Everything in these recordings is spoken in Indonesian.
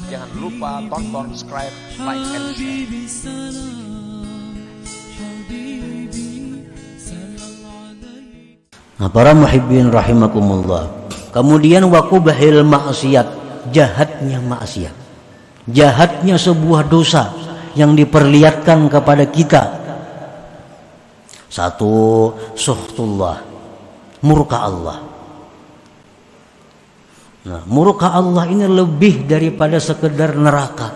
Jangan lupa tonton, subscribe, like, and share. Nah, para muhibbin rahimakumullah. Kemudian waqubahil maksiat, jahatnya maksiat. Jahatnya sebuah dosa yang diperlihatkan kepada kita. Satu, suhtullah, murka Allah. Nah, murka Allah ini lebih daripada sekedar neraka.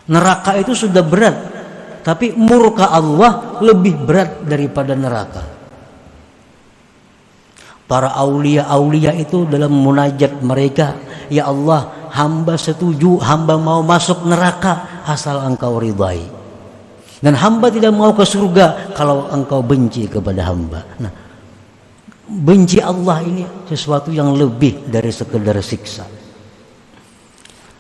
Neraka itu sudah berat, tapi murka Allah lebih berat daripada neraka. Para aulia itu dalam munajat mereka, ya Allah, hamba setuju, hamba mau masuk neraka asal engkau ridai. Dan hamba tidak mau ke surga kalau engkau benci kepada hamba. Nah, benci Allah ini sesuatu yang lebih dari sekedar siksa.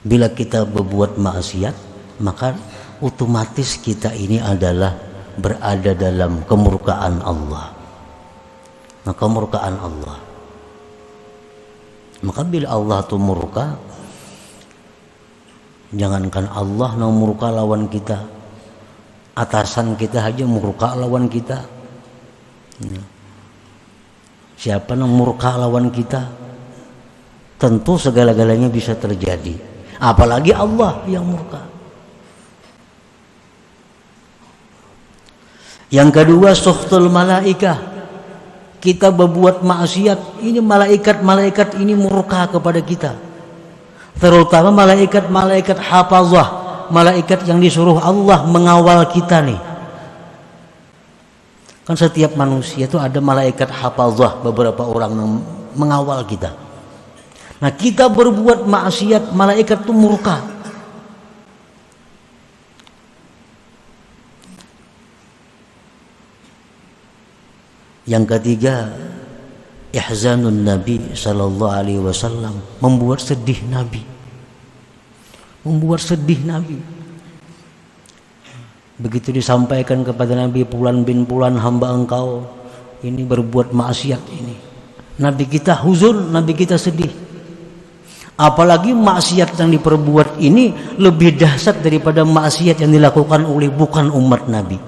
Bila kita berbuat maksiat, maka otomatis kita ini adalah berada dalam kemurkaan Allah. Nah, kemurkaan Allah. Maka bila Allah itu murka, jangankan Allah yang murka lawan kita, atasan kita aja murka lawan kita. Siapa yang murka lawan kita, tentu segala-galanya bisa terjadi. Apalagi Allah yang murka. Yang kedua, suhtul malaikah. Kita berbuat maksiat, ini malaikat ini murka kepada kita. Terutama malaikat hafazah, malaikat yang disuruh Allah mengawal kita nih. Kan setiap manusia itu ada malaikat hafazah, beberapa orang yang mengawal kita. Nah, kita berbuat maksiat, malaikat itu murka. Yang ketiga, ihzanun Nabi sallallahu alaihi wasallam, membuat sedih Nabi. Membuat sedih Nabi. Begitu disampaikan kepada Nabi, Fulan bin Fulan hamba engkau ini berbuat maksiat ini. Nabi kita huzun, Nabi kita sedih. Apalagi maksiat yang diperbuat ini lebih dahsyat daripada maksiat yang dilakukan oleh bukan umat Nabi.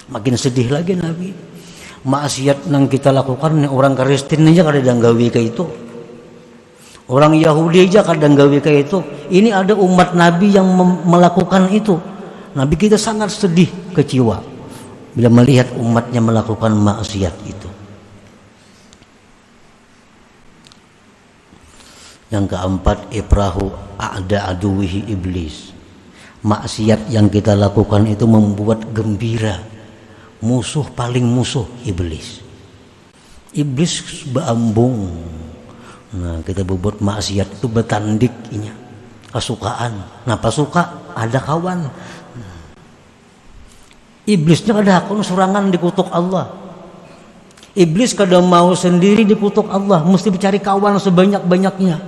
Makin sedih lagi Nabi. Maksiat yang kita lakukan orang Kristen aja kadang gawe kayak itu, orang Yahudi aja kadang gawe kayak itu. Ini ada umat Nabi yang melakukan itu. Nabi kita sangat sedih, kecewa bila melihat umatnya melakukan maksiat itu. Yang keempat, ibrahu a'da aduwihi iblis. Maksiat yang kita lakukan itu membuat gembira musuh paling musuh iblis. Iblis beambung. Nah, kita berbuat maksiat itu betandiknya kesukaan. Kenapa suka? Ada kawan. Iblisnya ada akun serangan dikutuk Allah. Iblis kadang mau sendiri dikutuk Allah, mesti mencari kawan sebanyak-banyaknya.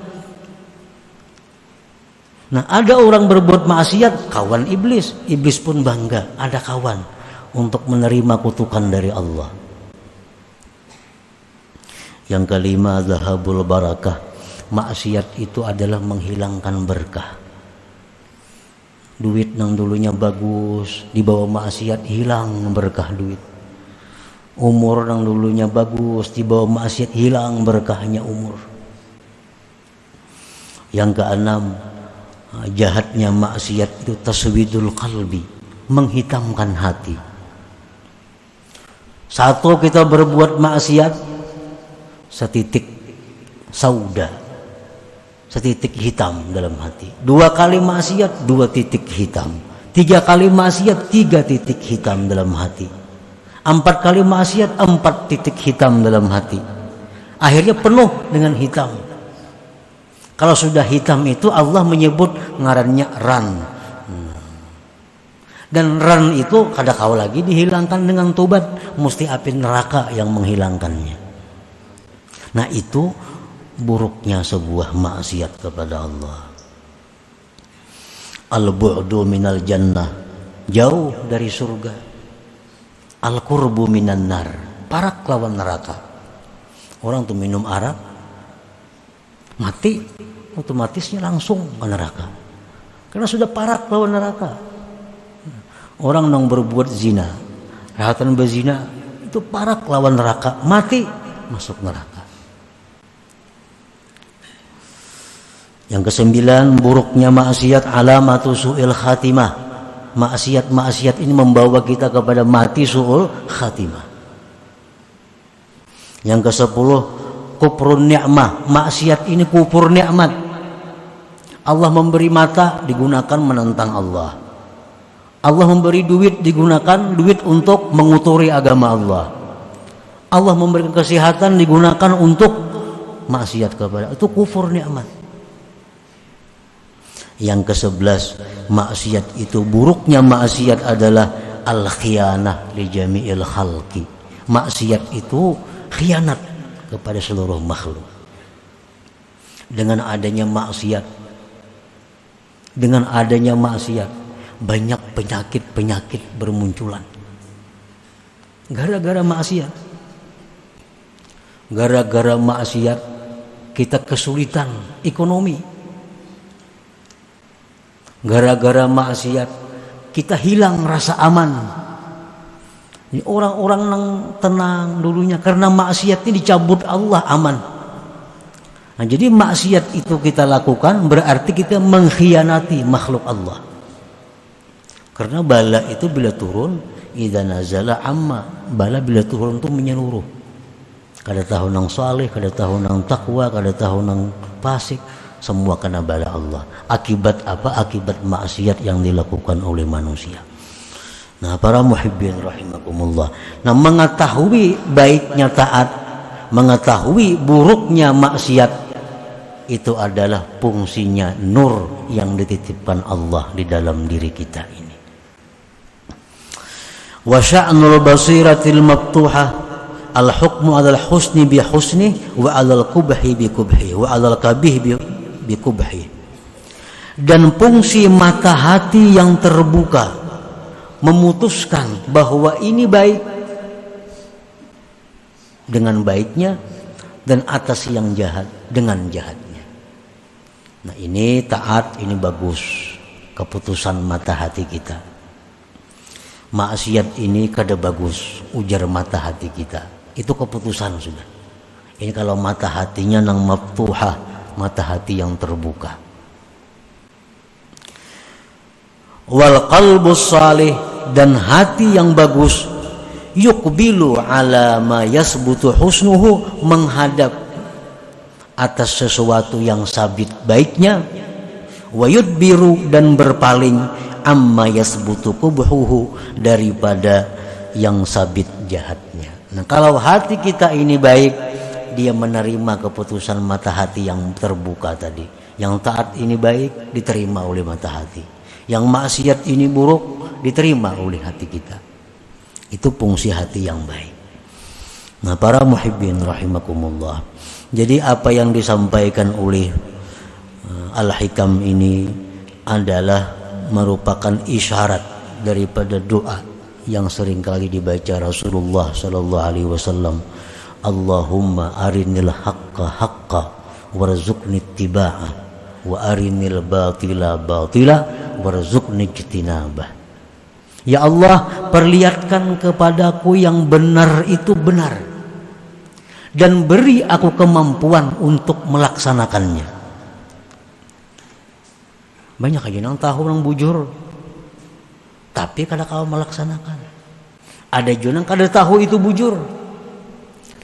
Nah, ada orang berbuat maksiat, kawan iblis. Iblis pun bangga, ada kawan untuk menerima kutukan dari Allah. Yang kelima, zahabul barakah. Maksiat itu adalah menghilangkan berkah. Duit yang dulunya bagus, dibawa maksiat hilang berkah duit. Umur yang dulunya bagus, dibawa maksiat hilang berkahnya umur. Yang keenam, jahatnya maksiat itu taswidul qalbi, menghitamkan hati. Satu, kita berbuat maksiat, setitik sauda, setitik hitam dalam hati. Dua kali maksiat, dua titik hitam. Tiga kali maksiat, tiga titik hitam dalam hati. Empat kali maksiat, empat titik hitam dalam hati. Akhirnya penuh dengan hitam. Kalau sudah hitam itu Allah menyebut ngarannya ran. Dan ran itu kada kau lagi dihilangkan dengan tobat, mesti api neraka yang menghilangkannya. Nah, itu buruknya sebuah maksiat kepada Allah. Al-bu'du minal jannah, jauh dari surga. Al-qurbu minan nar, parak lawan neraka. Orang tuh minum arak mati, otomatisnya langsung ke neraka. Karena sudah parak lawan neraka. Orang yang berbuat zina, rahatan berzina, itu parak lawan neraka, mati, masuk neraka. Yang kesembilan, buruknya maksiat alamatu su'il khatimah. Maksiat ini membawa kita kepada mati su'ul khatimah. Yang kesepuluh, kufrun ni'mah. Maksiat ini kufur nikmat. Allah memberi mata, digunakan menentang Allah. Allah memberi duit, digunakan duit untuk menguturi agama Allah. Allah memberikan kesehatan, digunakan untuk maksiat kepada, itu kufur nikmat. Yang ke-11, maksiat itu, buruknya maksiat adalah al-khiyanah li jami'il khalqi. Maksiat itu khianat kepada seluruh makhluk. Dengan adanya maksiat, banyak penyakit bermunculan. Gara-gara maksiat kita kesulitan ekonomi. Gara-gara maksiat kita hilang rasa aman. Ini orang-orang yang tenang dulunya, karena maksiat ini dicabut Allah aman. Nah, jadi maksiat itu kita lakukan berarti kita mengkhianati makhluk Allah. Karena bala itu bila turun, idza nazala amma, bala bila turun itu menyeluruh. Kada tahu nang saleh, kada tahu nang takwa, kada tahu nang fasik, semua kena bala Allah. Akibat apa? Akibat maksiat yang dilakukan oleh manusia. Nah, para muhibbin rahimakumullah. Nah, mengetahui baiknya taat, mengetahui buruknya maksiat, itu adalah fungsinya nur yang dititipkan Allah di dalam diri kita ini. Wa sya'nul basiratil maftuhah al-hukmu 'alal husni bi husni wa 'alal qubhi bi qubhi wa 'alal qabih bi qubhi. Dan fungsi mata hati yang terbuka memutuskan bahwa ini baik dengan baiknya dan atas yang jahat dengan jahatnya. Nah, ini taat, ini bagus, keputusan mata hati kita. Maksiat ini kada bagus, ujar mata hati kita. Itu keputusan sudah. Ini kalau mata hatinya nang maftuhah, mata hati yang terbuka. Wal qalbus salih, dan hati yang bagus, yuqbilu ala ma yasbutu husnuhu, menghadap atas sesuatu yang sabit baiknya, wa yudbiru, dan berpaling amma yasbutu qubhuhu, daripada yang sabit jahatnya. Nah, kalau hati kita ini baik, dia menerima keputusan mata hati yang terbuka tadi. Yang taat ini baik, diterima oleh mata hati. Yang maksiat ini buruk, diterima oleh hati kita. Itu fungsi hati yang baik. Nah, para muhibbin rahimakumullah. Jadi apa yang disampaikan oleh Al-Hikam ini adalah merupakan isyarat daripada doa yang seringkali dibaca Rasulullah sallallahu alaihi wasallam. Allahumma arinil haqqa haqqa warzuqni ittiba'ah wa arinil batila batila warzuqni ijtinabah. Ya Allah, perlihatkan kepadaku yang benar itu benar, dan beri aku kemampuan untuk melaksanakannya. Banyak aja yang tahu yang bujur, tapi kada kau melaksanakan. Ada juga yang kada tahu itu bujur.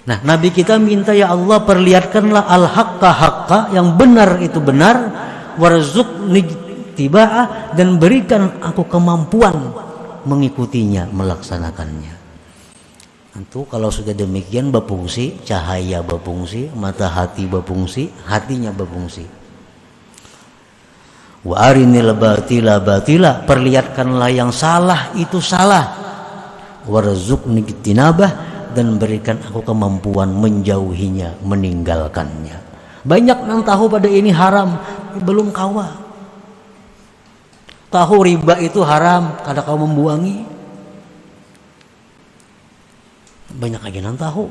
Nah, Nabi kita minta, ya Allah, perlihatkanlah al-haqqa haqqa, yang benar itu benar, warzuqni ittiba'ah, dan berikan aku kemampuan mengikutinya, melaksanakannya. Tentu kalau sudah demikian berfungsi, cahaya berfungsi, mata hati berfungsi, hatinya berfungsi. Wa arinil batila batila, perlihatkanlah yang salah itu salah, warzuqni ijtinabah, dan berikan aku kemampuan menjauhinya, meninggalkannya. Banyak yang tahu pada ini haram, belum kawa. Tahu riba itu haram, kada kau membuangi. Banyak aja yang tahu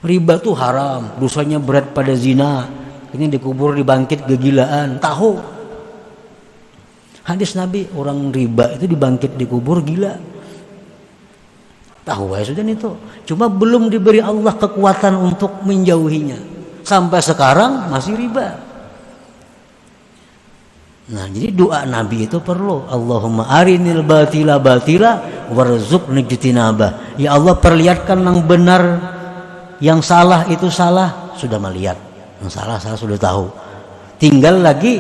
riba itu haram, dosanya berat pada zina, ini dikubur dibangkit kegilaan, tahu. Hadis Nabi, orang riba itu dibangkit dikubur gila. Tahu ya sudah itu. Cuma belum diberi Allah kekuatan untuk menjauhinya. Sampai sekarang masih riba. Nah, jadi doa Nabi itu perlu. Allahumma arinil batila batila warzuqni ijtinabah. Ya Allah, perlihatkan yang benar, yang salah itu salah, sudah melihat. Yang salah sudah tahu. Tinggal lagi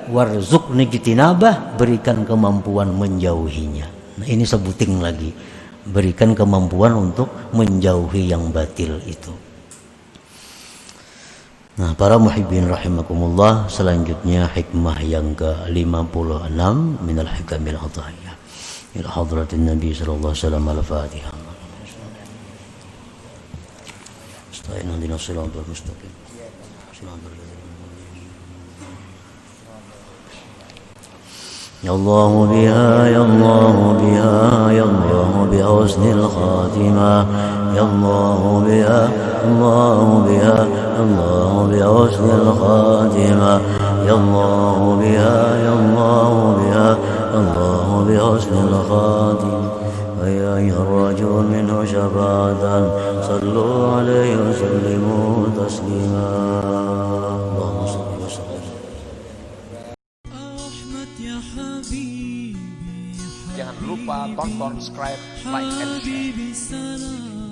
warzuqni ijtinabah, berikan kemampuan menjauhinya. Nah, ini sebuting lagi. Berikan kemampuan untuk menjauhi yang batil itu. Nah, para muhibbin rahimakumullah, selanjutnya hikmah yang ke-56 minal hikamil atahiyah ila hadratin Nabi sallallahu alaihi wasallam. Al-Fatihah. Astagfirullahaladzim dinas siratal mustaqim. Ya Allah biha, ya Allah biha, ya Allah bi husnil khatimah. Ya Allah biha, Allah biha, Allah bi husnil khatimah. Ya Allah biha, ya Allah biha, Allah bi husnil khatimah. Ya ayyuhar rajul minhu syafa'atan, sallu alaihi wa sallimu taslima. Allahumma salli wa sallim. Jangan lupa tonton, subscribe, like, and share.